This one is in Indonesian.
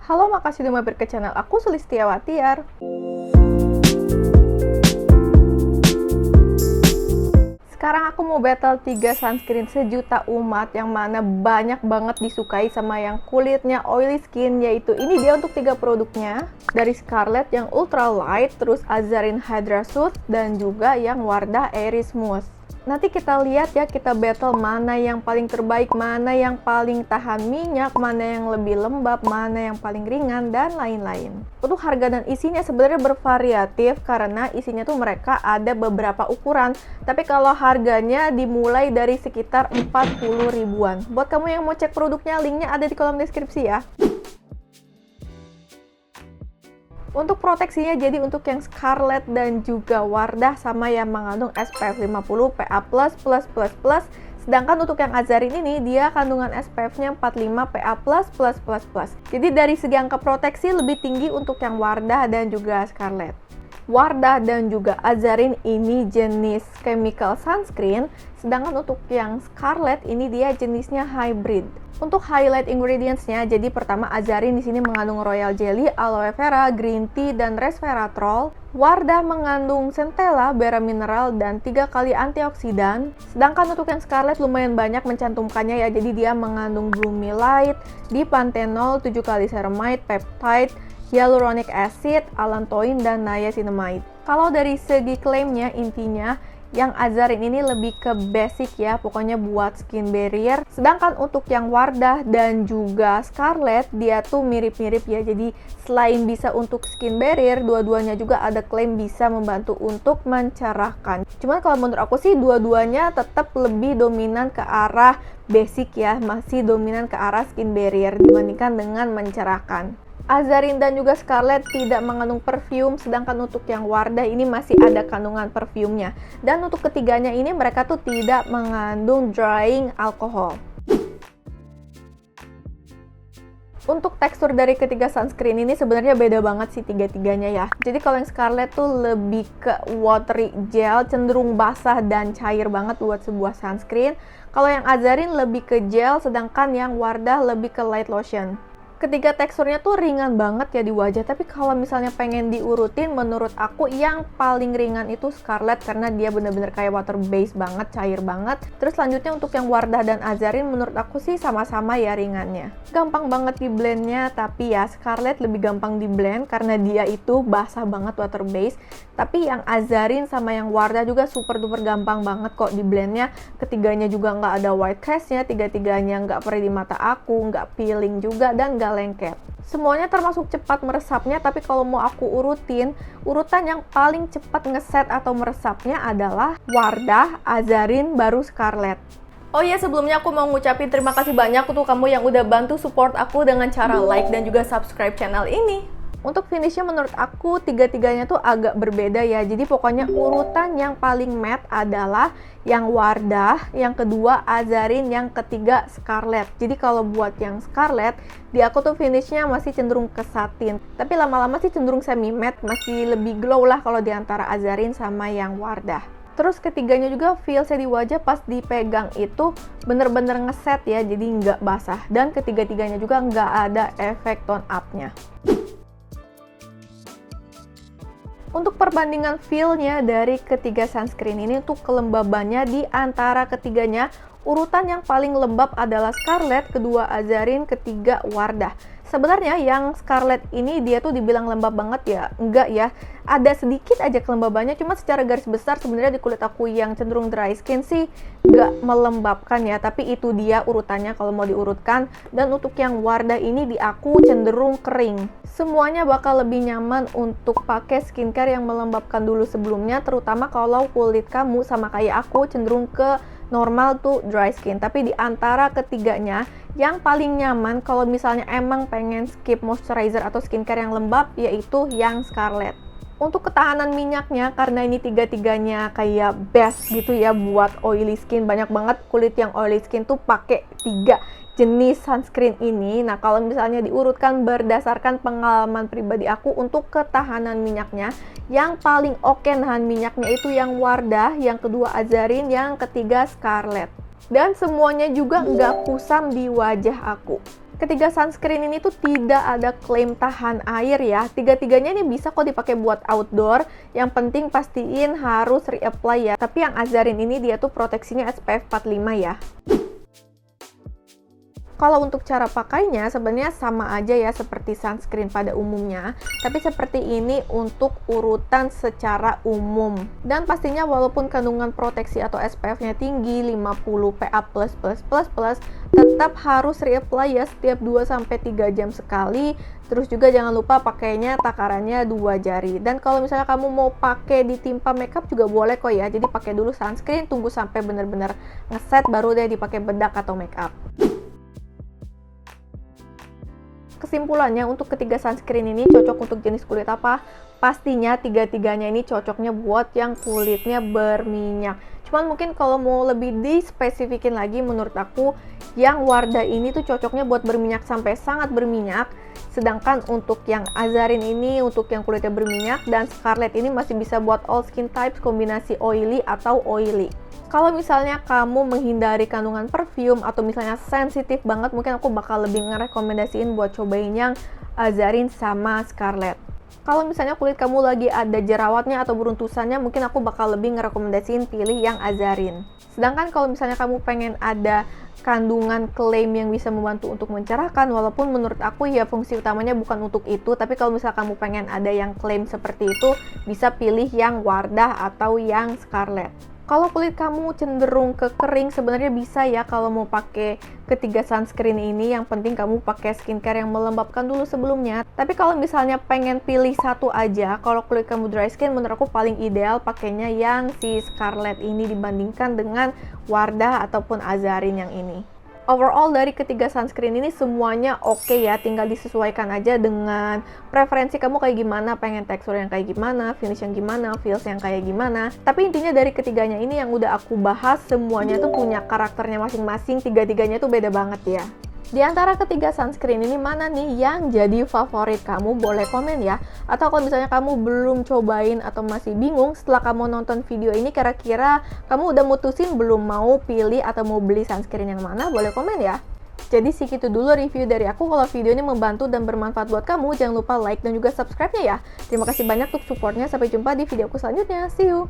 Halo, makasih udah mampir ke channel aku, Sulistiawatiar. Sekarang aku mau battle 3 sunscreen sejuta umat yang mana banyak banget disukai sama yang kulitnya oily skin, yaitu ini dia untuk 3 produknya. Dari Scarlett yang ultra light, terus Azarin Hydra Soothe, dan juga yang Wardah Airy Smooth. Nanti kita lihat ya, kita battle mana yang paling terbaik, mana yang paling tahan minyak, mana yang lebih lembab, mana yang paling ringan, dan lain-lain. Untuk harga dan isinya sebenarnya bervariatif karena isinya tuh mereka ada beberapa ukuran. Tapi kalau harganya dimulai dari sekitar 40 ribuan. Buat kamu yang mau cek produknya, linknya ada di kolom deskripsi ya. Untuk proteksinya, jadi untuk yang Scarlett dan juga Wardah sama yang mengandung SPF 50 PA++++. Sedangkan untuk yang Azarin ini, dia kandungan SPF-nya 45 PA++++. Jadi dari segi angka proteksi lebih tinggi untuk yang Wardah dan juga Scarlett. Wardah dan juga Azarin ini jenis chemical sunscreen, sedangkan untuk yang Scarlett ini dia jenisnya hybrid. Untuk highlight ingredients-nya, jadi pertama Azarin di sini mengandung royal jelly, aloe vera, green tea, dan resveratrol. Wardah mengandung centella, bera mineral, dan 3 kali antioksidan. Sedangkan untuk yang Scarlett lumayan banyak mencantumkannya ya, jadi dia mengandung bromelain, dipantenol, 7 kali ceramide, peptide, hyaluronic acid, allantoin, dan niacinamide. Kalau dari segi klaimnya, intinya yang Azarin ini lebih ke basic ya, pokoknya buat skin barrier. Sedangkan untuk yang Wardah dan juga Scarlett, dia tuh mirip-mirip ya. Jadi selain bisa untuk skin barrier, dua-duanya juga ada klaim bisa membantu untuk mencerahkan. Cuman kalau menurut aku sih, dua-duanya tetap lebih dominan ke arah basic ya, masih dominan ke arah skin barrier dibandingkan dengan mencerahkan. Azarin dan juga Scarlett tidak mengandung parfum, sedangkan untuk yang Wardah ini masih ada kandungan parfumnya. Dan untuk ketiganya ini mereka tuh tidak mengandung drying alcohol. Untuk tekstur dari ketiga sunscreen ini sebenarnya beda banget sih tiga-tiganya ya. Jadi kalau yang Scarlett tuh lebih ke watery gel, cenderung basah dan cair banget buat sebuah sunscreen. Kalau yang Azarin lebih ke gel, sedangkan yang Wardah lebih ke light lotion. Ketiga teksturnya tuh ringan banget ya di wajah, tapi kalau misalnya pengen diurutin, menurut aku yang paling ringan itu Scarlett karena dia bener-bener kayak water base banget, cair banget. Terus selanjutnya untuk yang Wardah dan Azarin menurut aku sih sama-sama ya ringannya. Gampang banget di blendnya, tapi ya Scarlett lebih gampang di blend karena dia itu basah banget water base. Tapi yang Azarin sama yang Wardah juga super duper gampang banget kok di blendnya. Ketiganya juga nggak ada white cast-nya, tiga-tiganya nggak perih di mata aku, nggak peeling juga, dan nggak lengket. Semuanya termasuk cepat meresapnya, tapi kalau mau aku urutin, urutan yang paling cepat ngeset atau meresapnya adalah Wardah, Azarin, baru Scarlett. Oh iya, sebelumnya aku mau ngucapin terima kasih banyak untuk kamu yang udah bantu support aku dengan cara like dan juga subscribe channel ini. Untuk finishnya menurut aku tiga-tiganya tuh agak berbeda ya. Jadi pokoknya urutan yang paling matte adalah yang Wardah, yang kedua Azarin, yang ketiga Scarlett. Jadi kalau buat yang Scarlett, di aku tuh finishnya masih cenderung ke satin. Tapi lama-lama sih cenderung semi matte, masih lebih glow lah kalau di antara Azarin sama yang Wardah. Terus ketiganya juga feelsnya di wajah pas dipegang itu bener-bener ngeset ya, jadi nggak basah. Dan ketiga-tiganya juga nggak ada efek tone up-nya. Untuk perbandingan feel-nya dari ketiga sunscreen ini, untuk kelembabannya di antara ketiganya, urutan yang paling lembab adalah Scarlett, kedua Azarin, ketiga Wardah. Sebenarnya yang Scarlett ini dia tuh dibilang lembab banget ya, enggak ya. Ada sedikit aja kelembabannya, cuma secara garis besar sebenarnya di kulit aku yang cenderung dry skin sih nggak melembabkan ya. Tapi itu dia urutannya kalau mau diurutkan. Dan untuk yang Wardah ini di aku cenderung kering. Semuanya bakal lebih nyaman untuk pakai skincare yang melembabkan dulu sebelumnya, terutama kalau kulit kamu sama kayak aku cenderung ke normal tuh dry skin. Tapi di antara ketiganya yang paling nyaman kalau misalnya emang pengen skip moisturizer atau skincare yang lembab, yaitu yang Scarlett. Untuk ketahanan minyaknya, karena ini tiga-tiganya kayak best gitu ya buat oily skin, banyak banget kulit yang oily skin tuh pakai 3 jenis sunscreen ini. Nah, kalau misalnya diurutkan berdasarkan pengalaman pribadi aku untuk ketahanan minyaknya, yang paling oke nahan minyaknya itu yang Wardah, yang kedua Azarin, yang ketiga Scarlett. Dan semuanya juga nggak kusam di wajah aku. Ketiga sunscreen ini tuh tidak ada klaim tahan air ya. Tiga-tiganya ini bisa kok dipakai buat outdoor. Yang penting pastiin harus reapply ya. Tapi yang Azarin ini dia tuh proteksinya SPF 45 ya. Kalau untuk cara pakainya sebenarnya sama aja ya seperti sunscreen pada umumnya, tapi seperti ini untuk urutan secara umum. Dan pastinya walaupun kandungan proteksi atau SPF-nya tinggi 50 PA++++, tetap harus reapply ya setiap 2-3 jam sekali. Terus juga jangan lupa pakainya takarannya 2 jari. Dan kalau misalnya kamu mau pakai ditimpa makeup juga boleh kok ya. Jadi pakai dulu sunscreen, tunggu sampai bener-bener ngeset baru deh dipakai bedak atau makeup. Kesimpulannya, untuk ketiga sunscreen ini cocok untuk jenis kulit apa? Pastinya tiga-tiganya ini cocoknya buat yang kulitnya berminyak. Cuman mungkin kalau mau lebih dispesifikin lagi, menurut aku yang Wardah ini tuh cocoknya buat berminyak sampai sangat berminyak. Sedangkan untuk yang Azarin ini untuk yang kulitnya berminyak, dan Scarlett ini masih bisa buat all skin types kombinasi oily atau oily. Kalau misalnya kamu menghindari kandungan parfum atau misalnya sensitif banget, mungkin aku bakal lebih ngerekomendasiin buat cobain yang Azarin sama Scarlett. Kalau misalnya kulit kamu lagi ada jerawatnya atau beruntusannya, mungkin aku bakal lebih ngerekomendasiin pilih yang Azarin. Sedangkan kalau misalnya kamu pengen ada kandungan klaim yang bisa membantu untuk mencerahkan, walaupun menurut aku ya fungsi utamanya bukan untuk itu, tapi kalau misalnya kamu pengen ada yang klaim seperti itu, bisa pilih yang Wardah atau yang Scarlett. Kalau kulit kamu cenderung ke kering, sebenarnya bisa ya kalau mau pakai ketiga sunscreen ini. Yang penting kamu pakai skincare yang melembabkan dulu sebelumnya. Tapi kalau misalnya pengen pilih satu aja, kalau kulit kamu dry skin, menurut aku paling ideal pakainya yang si Scarlett ini dibandingkan dengan Wardah ataupun Azarin yang ini. Overall dari ketiga sunscreen ini semuanya oke ya, tinggal disesuaikan aja dengan preferensi kamu kayak gimana, pengen tekstur yang kayak gimana, finish yang gimana, feels yang kayak gimana. Tapi intinya dari ketiganya ini yang udah aku bahas, semuanya tuh punya karakternya masing-masing, tiga-tiganya tuh beda banget ya. Di antara ketiga sunscreen ini mana nih yang jadi favorit kamu? Boleh komen ya. Atau kalau misalnya kamu belum cobain atau masih bingung setelah kamu nonton video ini, kira-kira kamu udah mutusin belum mau pilih atau mau beli sunscreen yang mana? Boleh komen ya. Jadi segitu dulu review dari aku. Kalau video ini membantu dan bermanfaat buat kamu, jangan lupa like dan juga subscribe-nya ya. Terima kasih banyak untuk supportnya. Sampai jumpa di videoku selanjutnya. See you!